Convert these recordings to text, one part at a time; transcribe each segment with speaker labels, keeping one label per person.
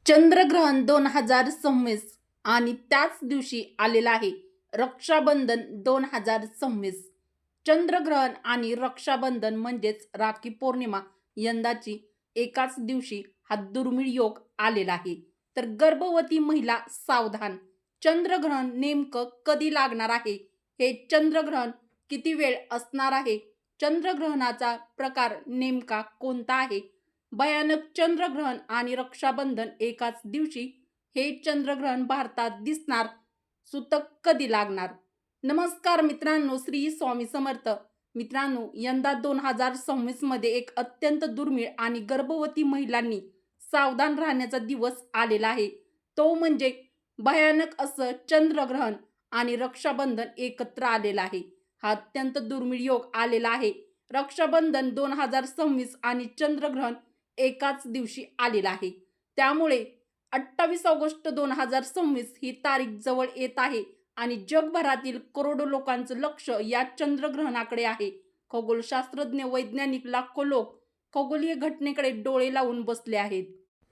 Speaker 1: चंद्रग्रहण 2026 आणि त्याच दिवशी आलेलं आहे रक्षाबंधन 2026. चंद्रग्रहण आणि रक्षाबंधन म्हणजेच राखी पौर्णिमा यंदाची एकाच दिवशी हा दुर्मिळ योग आलेला आहे. तर गर्भवती महिला सावधान. चंद्रग्रहण नेमकं कधी लागणार आहे, हे चंद्रग्रहण किती वेळ असणार आहे, चंद्रग्रहणाचा प्रकार नेमका कोणता आहे, भयानक चंद्रग्रहण आणि रक्षाबंधन एकाच दिवशी, हे चंद्रग्रहण भारतात दिसणार, सुतक कधी लागणार. नमस्कार मित्रांनो, श्री स्वामी समर्थ. मित्रांनो, यंदा 2026 मध्ये एक अत्यंत दुर्मिळ आणि गर्भवती महिलांनी सावधान राहण्याचा दिवस आलेला आहे. तो म्हणजे भयानक असं चंद्रग्रहण आणि रक्षाबंधन एकत्र आलेला आहे. हा अत्यंत दुर्मिळ योग आलेला आहे. रक्षाबंधन 2026 आणि चंद्रग्रहण एकाच दिवशी आलेला आहे. त्यामुळे 28 ऑगस्ट 2026 ही तारीख जवळ येत आहे आणि जगभरातील करोडो लोकांचं लक्ष या चंद्रग्रहणाकडे आहे. खगोलशास्त्रज्ञ, वैज्ञानिक, लाखो लोक खगोलीय घटनेकडे डोळे लावून बसले आहेत.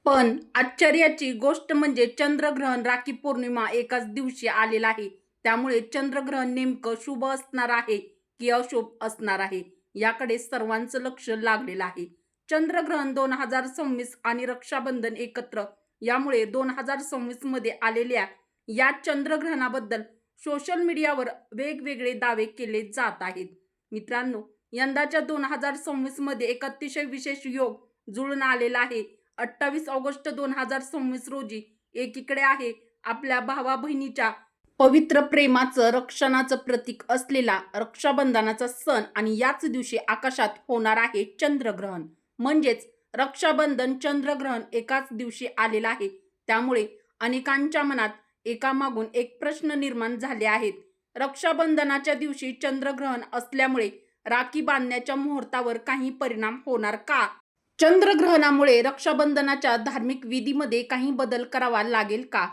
Speaker 1: पण आश्चर्याची गोष्ट म्हणजे चंद्रग्रहण राखी पौर्णिमा एकाच दिवशी आलेला आहे. त्यामुळे चंद्रग्रहण नेमकं शुभ असणार आहे की अशुभ असणार आहे, याकडे सर्वांचं लक्ष लागलेलं आहे. चंद्रग्रहण 2026 आणि रक्षाबंधन एकत्र, यामुळे 2026 मध्ये आलेल्या या चंद्रग्रहणाबद्दल सोशल मीडियावर वेगवेगळे दावे केले जात आहेत. मित्रांनो, यंदाच्या 2026 मध्ये एक अतिशय विशेष योग जुळून आलेला आहे. 28 ऑगस्ट 2026 रोजी एकीकडे आहे आपल्या भावा बहिणीच्या पवित्र प्रेमाचं, रक्षणाचं प्रतीक असलेला रक्षाबंधनाचा सण आणि याच दिवशी आकाशात होणार आहे चंद्रग्रहण. म्हणजेच रक्षाबंधन चंद्रग्रहण एकाच दिवशी आलेला आहे. त्यामुळे अनेकांच्या मनात एकामागून एक प्रश्न निर्माण झाले आहेत. रक्षाबंधनाच्या दिवशी चंद्रग्रहण असल्यामुळे राखी बांधण्याच्या मुहूर्तावर काही परिणाम होणार का? चंद्रग्रहणामुळे रक्षाबंधनाच्या धार्मिक विधीमध्ये काही बदल करावा लागेल का?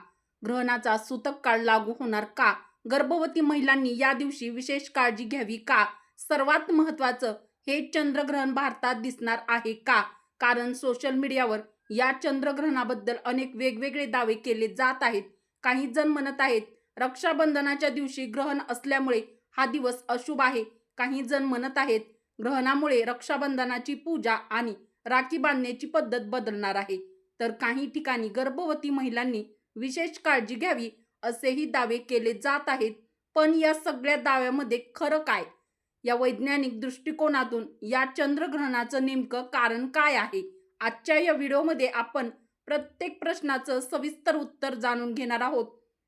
Speaker 1: ग्रहणाचा सूतक काळ लागू होणार का? गर्भवती महिलांनी या दिवशी विशेष काळजी घ्यावी का? सर्वात महत्त्वाचं, हे चंद्रग्रहण भारतात दिसणार आहे का? कारण सोशल मीडियावर या चंद्रग्रहणाबद्दल अनेक वेगवेगळे दावे केले जात आहेत. काही जण म्हणत आहेत रक्षाबंधनाच्या दिवशी ग्रहण असल्यामुळे हा दिवस अशुभ आहे. काही जण म्हणत आहेत ग्रहणामुळे रक्षाबंधनाची पूजा आणि राखी बांधण्याची पद्धत बदलणार आहे. तर काही ठिकाणी गर्भवती महिलांनी विशेष काळजी घ्यावी असेही दावे केले जात आहेत. पण या सगळ्या दाव्यामध्ये खरं काय? या वैज्ञानिक दृष्टिकोनातून या चंद्रग्रहणाचं नेमकं कारण काय आहे? आजच्या या व्हिडिओमध्ये आपण प्रत्येक प्रश्नाचं सविस्तर उत्तर जाणून घेणार आहोत.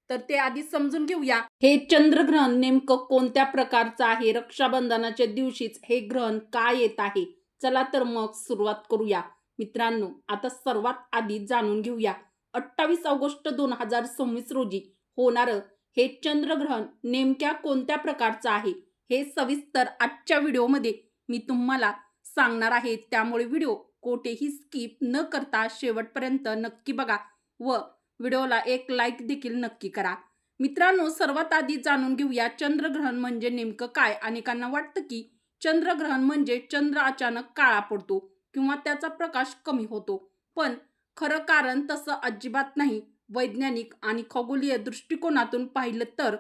Speaker 1: तर ते आधी समजून घेऊया, हे चंद्रग्रहण नेमकं कोणत्या प्रकारचं आहे, रक्षाबंधनाच्या दिवशीच हे ग्रहण का येत आहे. चला तर मग सुरुवात करूया. मित्रांनो, आता सर्वात आधी जाणून घेऊया 28 ऑगस्ट 2026 रोजी होणारं हे चंद्रग्रहण नेमक्या कोणत्या प्रकारचं आहे, हे सविस्तर आजच्या व्हिडिओमध्ये मी तुम्हाला सांगणार आहे. त्यामुळे व्हिडिओ कोठेही स्किप न करता शेवटपर्यंत नक्की बघा व व्हिडिओला एक लाईक देखील नक्की करा. मित्रांनो, सर्वात आधी जाणून घेऊया चंद्रग्रहण म्हणजे नेमकं काय. अनेकांना वाटतं की चंद्रग्रहण म्हणजे चंद्र अचानक काळा पडतो किंवा त्याचा प्रकाश कमी होतो. पण खरं कारण तसं अजिबात नाही. वैज्ञानिक आणि खगोलीय दृष्टिकोनातून पाहिलं तर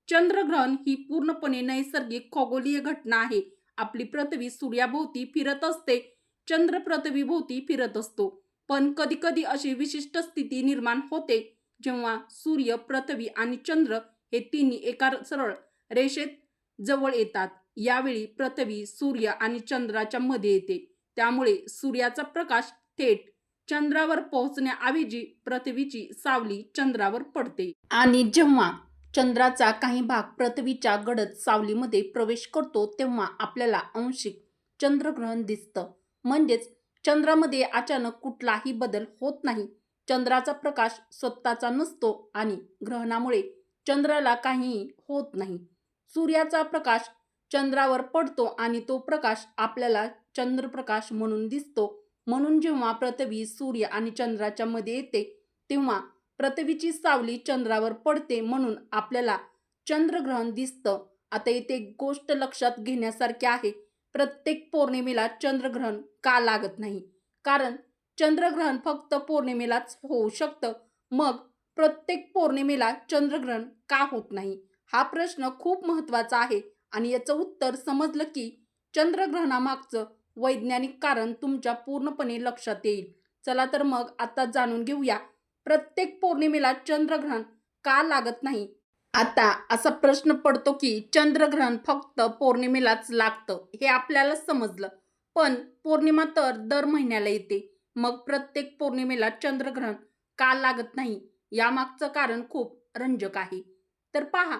Speaker 1: चंद्रग्रहण ही पूर्णपणे नैसर्गिक खगोलीय घटना आहे. आपली पृथ्वी सूर्याभोवती फिरत असते, चंद्र पृथ्वीभोवती फिरत असतो. पण कधी कधी अशी विशिष्ट स्थिती निर्माण होते जेव्हा सूर्य, पृथ्वी आणि चंद्र हे तिन्ही एका सरळ रेषेत जवळ येतात. यावेळी पृथ्वी सूर्य आणि चंद्राच्या मध्ये येते. त्यामुळे सूर्याचा प्रकाश थेट चंद्रावर पोहोचण्याऐवजी पृथ्वीची सावली चंद्रावर पडते. आणि जेव्हा चंद्राचा काही भाग पृथ्वीच्या गडद सावलीमध्ये प्रवेश करतो तेव्हा आपल्याला आंशिक चंद्रग्रहण दिसतं. म्हणजेच चंद्रामध्ये अचानक कुठलाही बदल होत नाही. चंद्राचा प्रकाश स्वतःचा नसतो आणि ग्रहणामुळे चंद्राला काहीही होत नाही. सूर्याचा प्रकाश चंद्रावर पडतो आणि तो प्रकाश आपल्याला चंद्रप्रकाश म्हणून दिसतो. म्हणून जेव्हा पृथ्वी सूर्य आणि चंद्राच्या मध्ये येते तेव्हा पृथ्वीची सावली चंद्रावर पडते, म्हणून आपल्याला चंद्रग्रहण दिसतं. आता इथे एक गोष्ट लक्षात घेण्यासारखी आहे, प्रत्येक पौर्णिमेला चंद्रग्रहण का लागत नाही? कारण चंद्रग्रहण फक्त पौर्णिमेलाच होऊ शकतं, मग प्रत्येक पौर्णिमेला चंद्रग्रहण का होत नाही? हा प्रश्न खूप महत्त्वाचा आहे आणि याचं उत्तर समजलं की चंद्रग्रहणामागचं वैज्ञानिक कारण तुमच्या पूर्णपणे लक्षात येईल. चला तर मग आता जाणून घेऊया, प्रत्येक पौर्णिमेला चंद्रग्रहण का लागत नाही? आता असा प्रश्न पडतो की चंद्रग्रहण फक्त पौर्णिमेलाच लागतं हे आपल्याला समजलं, पण पौर्णिमा तर दर महिन्याला येते. मग प्रत्येक पौर्णिमेला चंद्रग्रहण का लागत नाही? यामागचं कारण खूप रंजक आहे. तर पहा,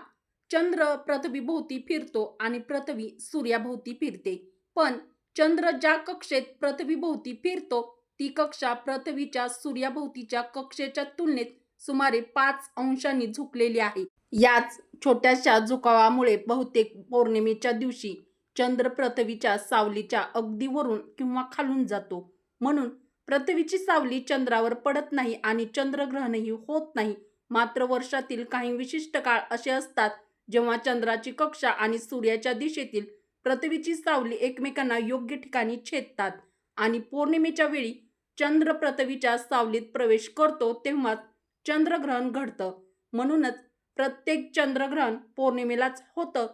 Speaker 1: चंद्र पृथ्वीभोवती फिरतो आणि पृथ्वी सूर्याभोवती फिरते. पण चंद्र ज्या कक्षेत पृथ्वीभोवती फिरतो ती कक्षा पृथ्वीच्या सूर्याभोवतीच्या कक्षेच्या तुलनेत सुमारे 5 अंशांनी झुकलेली आहे. याच छोट्याशा झुकावामुळे बहुतेक पौर्णिमेच्या दिवशी चंद्र पृथ्वीच्या सावलीच्या अगदी वरून किंवा खालून जातो. म्हणून पृथ्वीची सावली चंद्रावर पडत नाही आणि चंद्रग्रहणही होत नाही. मात्र वर्षातील काही विशिष्ट काळ असे असतात जेव्हा चंद्राची कक्षा आणि सूर्याच्या दिशेतील पृथ्वीची सावली एकमेकांना योग्य ठिकाणी छेदतात आणि पौर्णिमेच्या वेळी चंद्र पृथ्वीच्या सावलीत प्रवेश करतो तेव्हाच चंद्रग्रहण घडतं. म्हणूनच प्रत्येक चंद्रग्रहण पौर्णिमेलाच होतं,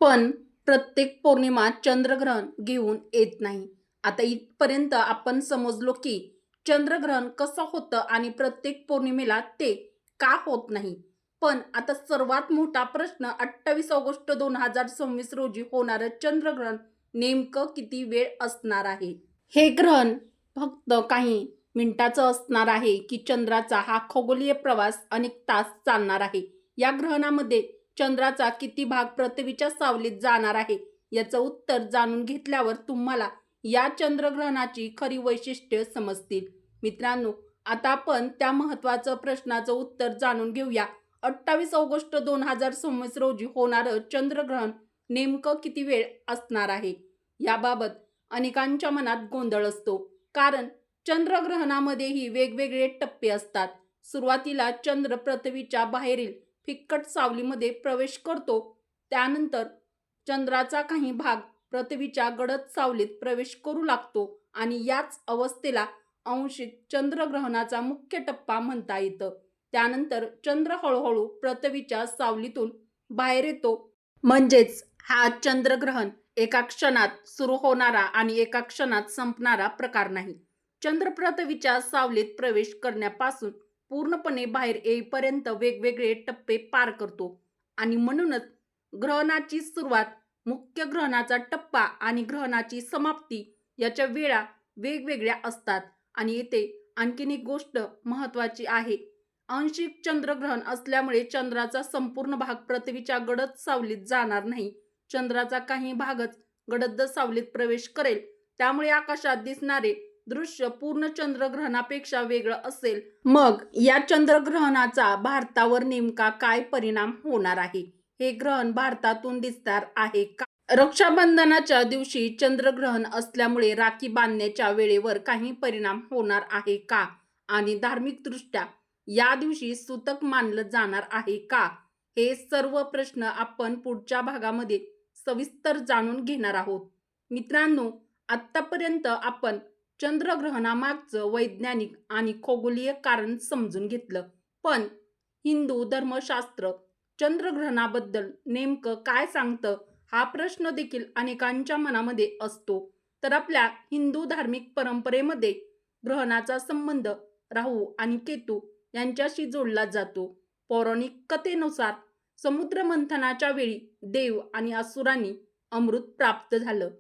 Speaker 1: पण प्रत्येक पौर्णिमा चंद्रग्रहण घेऊन येत नाही. आता इथपर्यंत आपण समजलो की चंद्रग्रहण कसं होतं आणि प्रत्येक पौर्णिमेला ते का होत नाही. पण आता सर्वात मोठा प्रश्न, 28 ऑगस्ट 2026 रोजी होणारं चंद्रग्रहण नेमकं किती वेळ असणार आहे? हे ग्रहण फक्त काही मिनिटाचं असणार आहे की चंद्राचा हा खगोलीय प्रवास अनेक तास चालणार आहे? या ग्रहणामध्ये चंद्राचा किती भाग पृथ्वीच्या सावलीत जाणार आहे याचं उत्तर जाणून घेतल्यावर तुम्हाला या चंद्रग्रहणाची खरी वैशिष्ट्ये समजतील. मित्रांनो, आता आपण त्या महत्त्वाचं प्रश्नाचं उत्तर जाणून घेऊया. 28 ऑगस्ट 2026 रोजी होणारं चंद्रग्रहण नेमकं किती वेळ असणार आहे? याबाबत अनेकांच्या मनात गोंधळ असतो, कारण चंद्रग्रहणामध्येही वेगवेगळे टप्पे असतात. सुरुवातीला चंद्र पृथ्वीच्या बाहेरील फिक्कट सावलीमध्ये प्रवेश करतो. त्यानंतर चंद्राचा काही भाग पृथ्वीच्या गडद सावलीत प्रवेश करू लागतो आणि याच अवस्थेला अंशिक चंद्रग्रहणाचा मुख्य टप्पा म्हणता येतं. त्यानंतर चंद्र हळूहळू पृथ्वीच्या सावलीतून बाहेर येतो. म्हणजेच हा चंद्रग्रहण एका क्षणात सुरू होणारा आणि एका क्षणात संपणारा प्रकार नाही. चंद्र पृथ्वीच्या सावलीत प्रवेश करण्यापासून पूर्णपणे बाहेर येईपर्यंत वेगवेगळे टप्पे पार करतो आणि म्हणूनच ग्रहणाची सुरुवात, मुख्य ग्रहणाचा टप्पा आणि ग्रहणाची समाप्ती याच्या वेळा वेगवेगळ्या असतात. आणि येथे आणखीन एक गोष्ट महत्त्वाची आहे. आंशिक चंद्रग्रहण असल्यामुळे चंद्राचा संपूर्ण भाग पृथ्वीच्या गडद सावलीत जाणार नाही. चंद्राचा काही भागच गडद सावलीत प्रवेश करेल. त्यामुळे आकाशात दिसणारे दृश्य पूर्ण चंद्रग्रहणापेक्षा वेगळं असेल. मग या चंद्रग्रहणाचा भारतावर नेमका काय परिणाम होणार आहे? हे ग्रहण भारतातून दिसणार आहे का? रक्षाबंधनाच्या दिवशी चंद्रग्रहण असल्यामुळे राखी बांधण्याच्या वेळेवर काही परिणाम होणार आहे का? आणि धार्मिकदृष्ट्या या दिवशी सूतक मानलं जाणार आहे का? हे सर्व प्रश्न आपण पुढच्या भागामध्ये सविस्तर जाणून घेणार आहोत. मित्रांनो, आत्तापर्यंत आपण चंद्रग्रहणामागचं वैज्ञानिक आणि खगोलीय कारण समजून घेतलं. पण हिंदू धर्मशास्त्र चंद्रग्रहणाबद्दल नेमकं काय सांगतं हा प्रश्न देखील अनेकांच्या मनामध्ये असतो. तर आपल्या हिंदू धार्मिक परंपरेमध्ये ग्रहणाचा संबंध राहू आणि केतू यांच्याशी जोडला जातो. पौराणिक कथेनुसार समुद्र मंथनाच्या वेळी देव आणि असुरांनी अमृत प्राप्त झालं.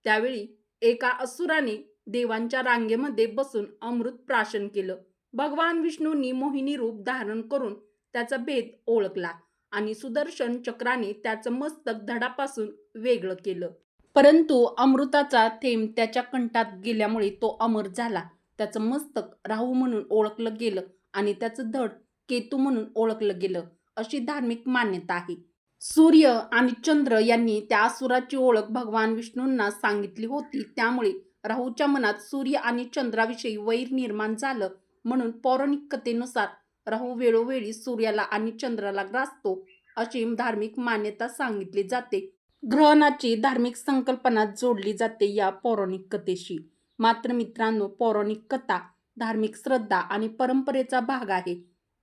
Speaker 1: त्यावेळी एका असुराने देवांच्या रांगेमध्ये बसून अमृत प्राशन केलं. भगवान विष्णूंनी मोहिनी रूप धारण करून त्याचा भेद ओळखला आणि सुदर्शन चक्राने त्याचं मस्तक धडापासून वेगळं केलं. परंतु अमृताचा थेंब त्याच्या कंठात गेल्यामुळे तो अमर झाला. त्याचं मस्तक राहू म्हणून ओळखलं गेलं आणि त्याचं धड केतू म्हणून ओळखलं गेलं, अशी धार्मिक मान्यता आहे. सूर्य आणि चंद्र यांनी त्या असुराची ओळख भगवान विष्णूंना सांगितली होती. त्यामुळे राहूच्या मनात सूर्य आणि चंद्राविषयी वैर निर्माण झालं. म्हणून पौराणिक कथेनुसार राहू वेळोवेळी सूर्याला आणि चंद्राला ग्रासतो, अशी धार्मिक मान्यता सांगितली जाते. ग्रहणाची धार्मिक संकल्पना जोडली जाते या पौराणिक कथेशी. मात्र मित्रांनो, पौराणिक कथा धार्मिक श्रद्धा आणि परंपरेचा भाग आहे.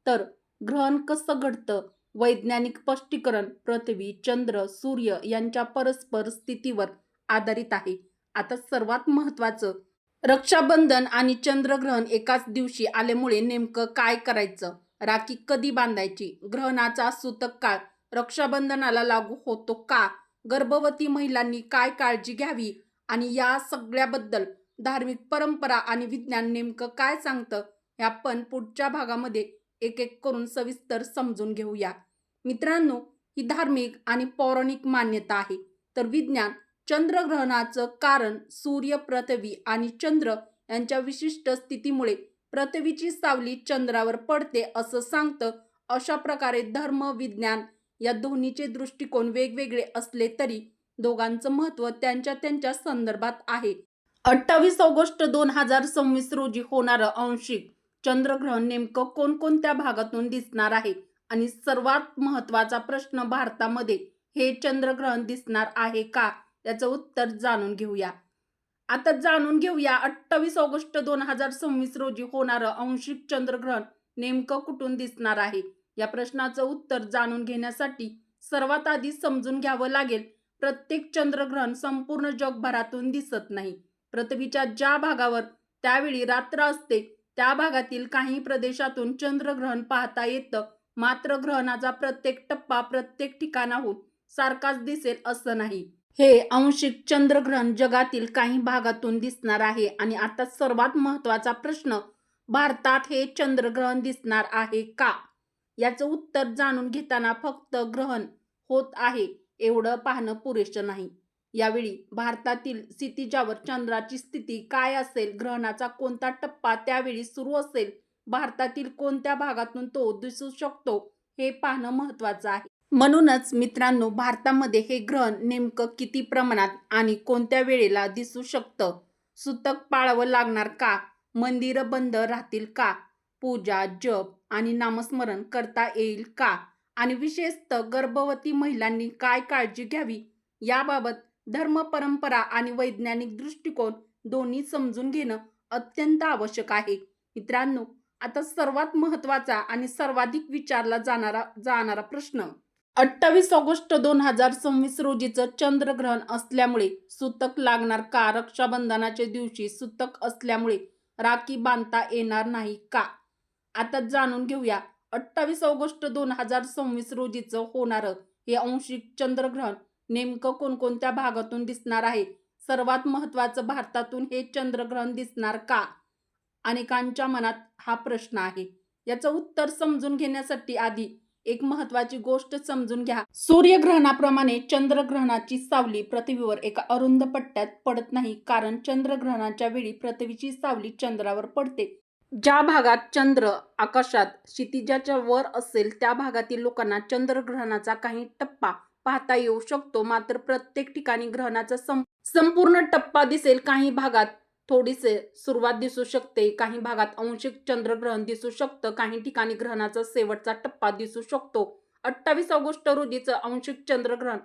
Speaker 1: तर ग्रहण कसं घडतं? वैज्ञानिक स्पष्टीकरण पृथ्वी, चंद्र, सूर्य यांच्या परस्पर स्थितीवर आधारित आहे. आता सर्वात महत्त्वाचं, रक्षाबंधन आणि चंद्रग्रहण एकाच दिवशी आल्यामुळे नेमकं काय करायचं? राखी कधी बांधायची? ग्रहणाचा सूतक काळ रक्षाबंधनाला लागू होतो का? गर्भवती महिलांनी काय काळजी घ्यावी? आणि या सगळ्याबद्दल धार्मिक परंपरा आणि विज्ञान नेमकं काय सांगतं, हे आपण पुढच्या भागामध्ये एक एक करून सविस्तर समजून घेऊया. मित्रांनो, ही धार्मिक आणि पौराणिक मान्यता आहे. तर विज्ञान चंद्रग्रहणाचं कारण सूर्य, पृथ्वी आणि चंद्र यांच्या विशिष्ट स्थितीमुळे पृथ्वीची सावली चंद्रावर पडते असं सांगतं. अशा प्रकारे धर्म, विज्ञान या दोन्हीचे दृष्टिकोन वेगवेगळे असले तरी दोघांचं महत्त्व त्यांच्या त्यांच्या संदर्भात आहे. 28 ऑगस्ट 2026 रोजी होणारं आंशिक चंद्रग्रहण नेमकं कोणकोणत्या भागातून दिसणार आहे? आणि सर्वात महत्त्वाचा प्रश्न, भारतामध्ये हे चंद्रग्रहण दिसणार आहे का? याचं उत्तर जाणून घेऊया. आता जाणून घेऊया 28 ऑगस्ट 2026 रोजी होणारं आंशिक चंद्रग्रहण नेमकं कुठून दिसणार आहे. या प्रश्नाचं उत्तर जाणून घेण्यासाठी सर्वात आधी समजून घ्यावं लागेल, प्रत्येक चंद्रग्रहण संपूर्ण जगभरातून दिसत नाही. पृथ्वीच्या ज्या भागावर त्यावेळी रात्र असते त्या भागातील काही प्रदेशातून चंद्रग्रहण पाहता येतं. मात्र ग्रहणाचा प्रत्येक टप्पा प्रत्येक ठिकाणाहून सारखाच दिसेल असं नाही. हे आंशिक चंद्रग्रहण जगातील काही भागातून दिसणार आहे. आणि आता सर्वात महत्त्वाचा प्रश्न, भारतात हे चंद्रग्रहण दिसणार आहे का? याचं उत्तर जाणून घेताना फक्त ग्रहण होत आहे एवढं पाहणं पुरेसं नाही. यावेळी भारतातील क्षितिजावर चंद्राची स्थिती काय असेल, ग्रहणाचा कोणता टप्पा त्यावेळी सुरू असेल, भारतातील कोणत्या भागातून तो दिसू शकतो, हे पाहणं महत्त्वाचं आहे. म्हणूनच मित्रांनो, भारतामध्ये हे ग्रहण नेमकं किती प्रमाणात आणि कोणत्या वेळेला दिसू शकतं? सूतक पाळावं लागणार का? मंदिरं बंद राहतील का? पूजा, जप आणि नामस्मरण करता येईल का? आणि विशेषतः गर्भवती महिलांनी काय काळजी घ्यावी? याबाबत धर्म, परंपरा आणि वैज्ञानिक दृष्टिकोन दोन्ही समजून घेणं अत्यंत आवश्यक आहे. मित्रांनो, आता सर्वात महत्त्वाचा आणि सर्वाधिक विचारला जाणारा प्रश्न, 28 ऑगस्ट 2026 रोजीचं चंद्रग्रहण असल्यामुळे सूतक लागणार का? रक्षाबंधनाच्या दिवशी सूतक असल्यामुळे राखी बांधता येणार नाही का? आता जाणून घेऊया 28 ऑगस्ट 2026 रोजीचं होणारं हे आंशिक चंद्रग्रहण नेमकं कोणकोणत्या भागातून दिसणार आहे. सर्वात महत्त्वाचं, भारतातून हे चंद्रग्रहण दिसणार का? अनेकांच्या मनात हा प्रश्न आहे. याचं उत्तर समजून घेण्यासाठी आधी एक महत्त्वाची गोष्ट समजून घ्या. सूर्यग्रहणाप्रमाणे चंद्रग्रहणाची सावली पृथ्वीवर एका अरुंद पट्ट्यात पडत नाही, कारण चंद्रग्रहणाच्या वेळी पृथ्वीची सावली चंद्रावर पडते. ज्या भागात चंद्र आकाशात क्षितिजाच्या वर असेल त्या भागातील लोकांना चंद्रग्रहणाचा काही टप्पा पाहता येऊ शकतो. मात्र प्रत्येक ठिकाणी ग्रहणाचा संपूर्ण टप्पा दिसेल. काही भागात थोडीसे सुरुवात दिसू शकते, काही भागात आंशिक चंद्रग्रहण दिसू शकतं, काही ठिकाणी ग्रहणाचा शेवटचा टप्पा दिसू शकतो. 28 ऑगस्ट रोजीचं आंशिक चंद्रग्रहण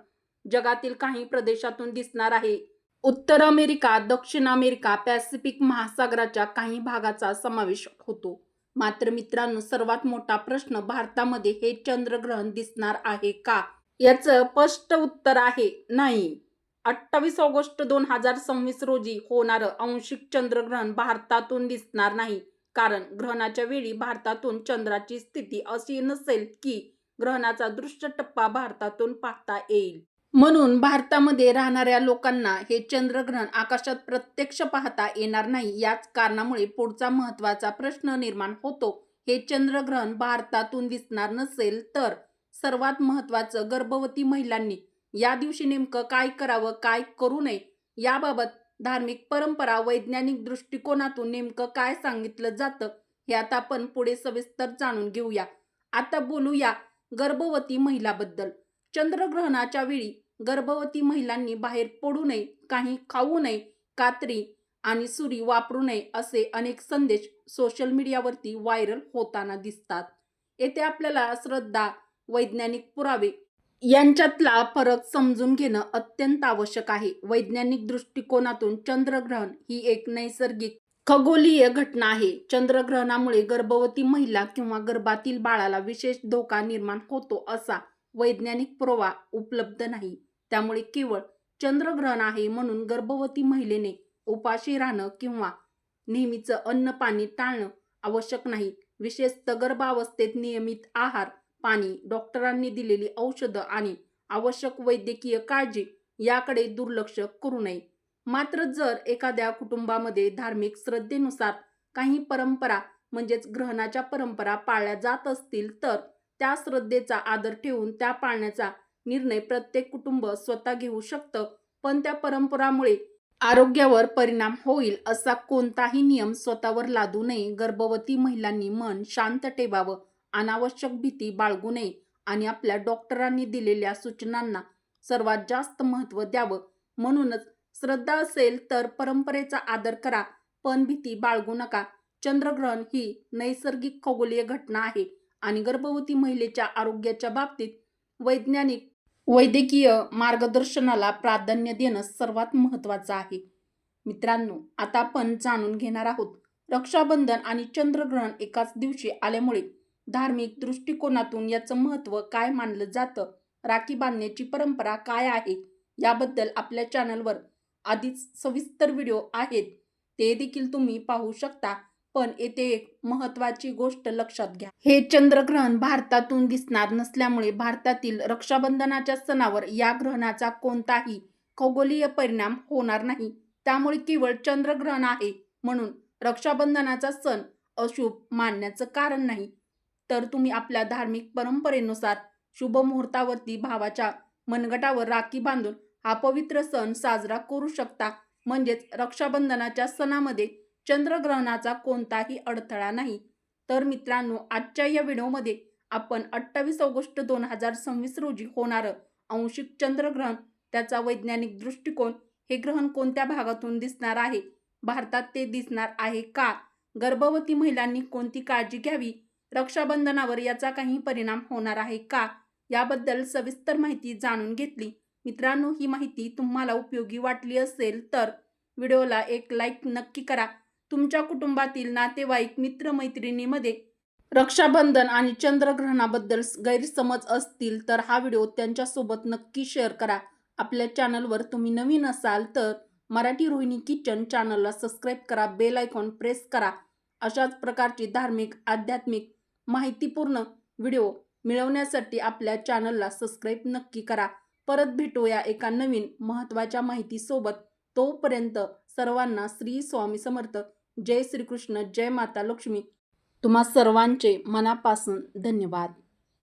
Speaker 1: जगातील काही प्रदेशातून दिसणार आहे. उत्तर अमेरिका, दक्षिण अमेरिका, पॅसिफिक महासागराच्या काही भागाचा समावेश होतो. मात्र मित्रांनो, सर्वात मोठा प्रश्न, भारतामध्ये हे चंद्रग्रहण दिसणार आहे का? याचं स्पष्ट उत्तर आहे नाही. 28 ऑगस्ट 2026 रोजी होणारं आंशिक चंद्रग्रहण भारतातून दिसणार नाही, कारण ग्रहणाच्या वेळी भारतातून चंद्राची स्थिती अशी नसेल की ग्रहणाचा दृश्य टप्पा भारतातून पाहता येईल. म्हणून भारतामध्ये राहणाऱ्या लोकांना हे चंद्रग्रहण आकाशात प्रत्यक्ष पाहता येणार नाही. याच कारणामुळे पुढचा महत्त्वाचा प्रश्न निर्माण होतो, हे चंद्रग्रहण भारतातून दिसणार नसेल तर सर्वात महत्त्वाचं, गर्भवती महिलांनी या दिवशी नेमकं काय करावं, काय करू नये, याबाबत धार्मिक परंपरा, वैज्ञानिक दृष्टिकोनातून नेमकं काय सांगितलं जातं, हे आता आपण पुढे सविस्तर जाणून घेऊया. आता बोलूया गर्भवती महिलाबद्दल. चंद्रग्रहणाच्या वेळी गर्भवती महिलांनी बाहेर पडू नये, काही खाऊ नये, कात्री आणि सुरी वापरू नये असे अनेक संदेश सोशल मीडियावरती व्हायरल होताना दिसतात. येथे आपल्याला श्रद्धा, वैज्ञानिक पुरावे यांच्यातला फरक समजून घेणं अत्यंत आवश्यक आहे. वैज्ञानिक दृष्टिकोनातून चंद्रग्रहण ही एक नैसर्गिक खगोलीय घटना आहे. चंद्रग्रहणामुळे गर्भवती महिला किंवा गर्भातील बाळाला विशेष धोका निर्माण होतो असा वैज्ञानिक पुरावा उपलब्ध नाही. त्यामुळे केवळ चंद्रग्रहण आहे म्हणून गर्भवती महिलेने उपाशी राहणं किंवा नेहमीचं अन्न पाणी टाळणं आवश्यक नाही. विशेषतः गर्भावस्थेत नियमित आहार, पाणी, डॉक्टरांनी दिलेली औषधं आणि आवश्यक वैद्यकीय काळजी याकडे दुर्लक्ष करू नये. मात्र जर एखाद्या कुटुंबामध्ये धार्मिक श्रद्धेनुसार काही परंपरा म्हणजेच ग्रहणाच्या परंपरा पाळल्या जात असतील तर त्या श्रद्धेचा आदर ठेवून त्या पाळण्याचा निर्णय प्रत्येक कुटुंब स्वतः घेऊ शकतं. पण त्या परंपरामुळे आरोग्यावर परिणाम होईल असा कोणताही नियम स्वतःवर लादू नये. गर्भवती महिलांनी मन शांत ठेवावं, अनावश्यक भीती बाळगू नये आणि आपल्या डॉक्टरांनी दिलेल्या सूचनांना सर्वात जास्त महत्त्व द्यावं. म्हणूनच श्रद्धा असेल तर परंपरेचा आदर करा, पण भीती बाळगू नका. चंद्रग्रहण ही नैसर्गिक खगोलीय घटना आहे आणि गर्भवती महिलेच्या आरोग्याच्या बाबतीत वैद्यकीय मार्गदर्शनाला प्राधान्य देणं सर्वात महत्त्वाचं आहे. मित्रांनो, आता आपण जाणून घेणार आहोत रक्षाबंधन आणि चंद्रग्रहण एकाच दिवशी आल्यामुळे धार्मिक दृष्टिकोनातून याचं महत्त्व काय मानलं जातं, राखी बांधण्याची परंपरा काय आहे याबद्दल आपल्या चॅनलवर आधीच सविस्तर व्हिडिओ आहेत, ते देखील तुम्ही पाहू शकता. पण येथे एक महत्त्वाची गोष्ट लक्षात घ्या. हे चंद्रग्रहण भारतातून दिसणार नसल्यामुळे भारतातील रक्षाबंधनाच्या सणावर या ग्रहणाचा कोणताही खगोलीय परिणाम होणार नाही. त्यामुळे केवळ चंद्रग्रहण आहे म्हणून रक्षाबंधनाचा सण अशुभ मानण्याचं कारण नाही. तर तुम्ही आपल्या धार्मिक परंपरेनुसार शुभ मुहूर्तावरती भावाच्या मनगटावर राखी बांधून हा पवित्र सण साजरा करू शकता. म्हणजेच रक्षाबंधनाच्या सणामध्ये चंद्रग्रहणाचा कोणताही अडथळा नाही. तर मित्रांनो, आजच्या या व्हिडिओमध्ये आपण 28 ऑगस्ट 2026 रोजी होणारं आंशिक चंद्रग्रहण, त्याचा वैज्ञानिक दृष्टिकोन, हे ग्रहण कोणत्या भागातून दिसणार आहे, भारतात ते दिसणार आहे का, गर्भवती महिलांनी कोणती काळजी घ्यावी, रक्षाबंधनावर याचा काही परिणाम होणार आहे का, याबद्दल सविस्तर माहिती जाणून घेतली. मित्रांनो, ही माहिती तुम्हाला उपयोगी वाटली असेल तर व्हिडिओला एक लाईक नक्की करा. तुमच्या कुटुंबातील नातेवाईक, मित्रमैत्रिणींमध्ये रक्षाबंधन आणि चंद्रग्रहणाबद्दल गैरसमज असतील तर हा व्हिडिओ त्यांच्यासोबत नक्की शेअर करा. आपल्या चॅनलवर तुम्ही नवीन असाल तर मराठी रोहिणी किचन चॅनलला सबस्क्राईब करा, बेल आयकॉन प्रेस करा. अशाच प्रकारची धार्मिक, आध्यात्मिक, माहितीपूर्ण व्हिडिओ मिळवण्यासाठी आपल्या चॅनलला सबस्क्राईब नक्की करा. परत भेटूया एका नवीन महत्त्वाच्या माहितीसोबत. तोपर्यंत सर्वांना श्री स्वामी समर्थ. जय श्रीकृष्ण, जय माता लक्ष्मी. तुम्हा सर्वांचे मनापासून धन्यवाद.